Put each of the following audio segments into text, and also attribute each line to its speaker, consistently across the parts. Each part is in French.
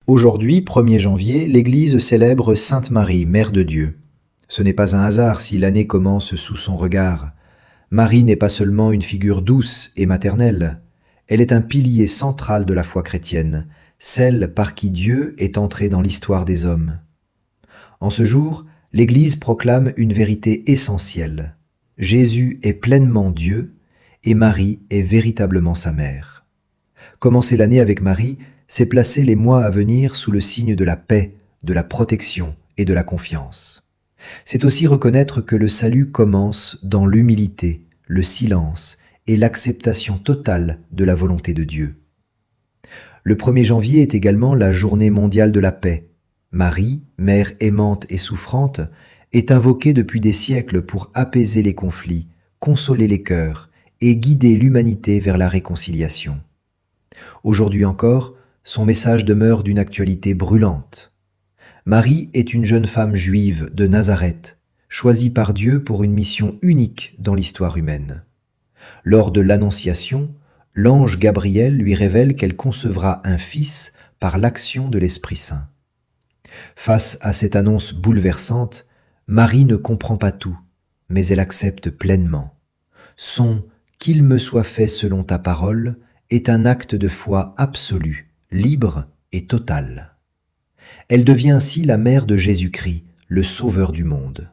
Speaker 1: Aujourd'hui, 1er janvier, l'Église célèbre Sainte Marie, Mère de Dieu. Ce n'est pas un hasard si l'année commence sous son regard. Marie n'est pas seulement une figure douce et maternelle, elle est un pilier central de la foi chrétienne, celle par qui Dieu est entré dans l'histoire des hommes. En ce jour, l'Église proclame une vérité essentielle. Jésus est pleinement Dieu et Marie est véritablement sa mère. Commencer l'année avec Marie, c'est placer les mois à venir sous le signe de la paix, de la protection et de la confiance. C'est aussi reconnaître que le salut commence dans l'humilité, le silence et l'acceptation totale de la volonté de Dieu. Le 1er janvier est également la journée mondiale de la paix. Marie, mère aimante et souffrante, est invoquée depuis des siècles pour apaiser les conflits, consoler les cœurs et guider l'humanité vers la réconciliation. Aujourd'hui encore, son message demeure d'une actualité brûlante. Marie est une jeune femme juive de Nazareth, choisie par Dieu pour une mission unique dans l'histoire humaine. Lors de l'Annonciation, l'ange Gabriel lui révèle qu'elle concevra un fils par l'action de l'Esprit Saint. Face à cette annonce bouleversante, Marie ne comprend pas tout, mais elle accepte pleinement. Son « qu'il me soit fait selon ta parole » est un acte de foi absolu, libre et total. Elle devient ainsi la mère de Jésus-Christ, le Sauveur du monde.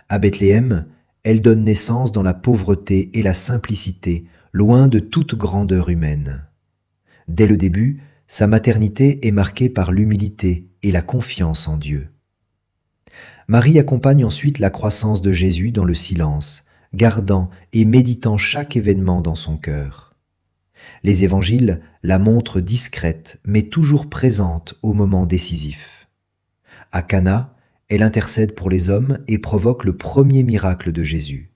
Speaker 1: À Bethléem, elle donne naissance dans la pauvreté et la simplicité, loin de toute grandeur humaine. Dès le début, sa maternité est marquée par l'humilité et la confiance en Dieu. Marie accompagne ensuite la croissance de Jésus dans le silence, gardant et méditant chaque événement dans son cœur. Les évangiles la montrent discrète, mais toujours présente au moment décisif. À Cana, elle intercède pour les hommes et provoque le premier miracle de Jésus.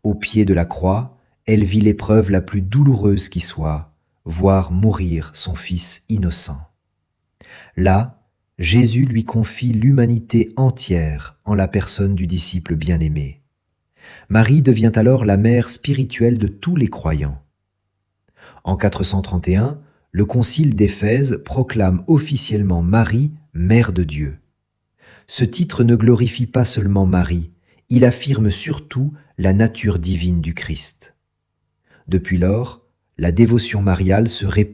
Speaker 1: Au pied de la croix, elle vit l'épreuve la plus douloureuse qui soit, voir mourir son fils innocent. Là, Jésus lui confie l'humanité entière en la personne du disciple bien-aimé. Marie devient alors la mère spirituelle de tous les croyants. En 431, le concile d'Éphèse proclame officiellement Marie, Mère de Dieu. Ce titre ne glorifie pas seulement Marie, il affirme surtout la nature divine du Christ. Depuis lors, la dévotion mariale se répand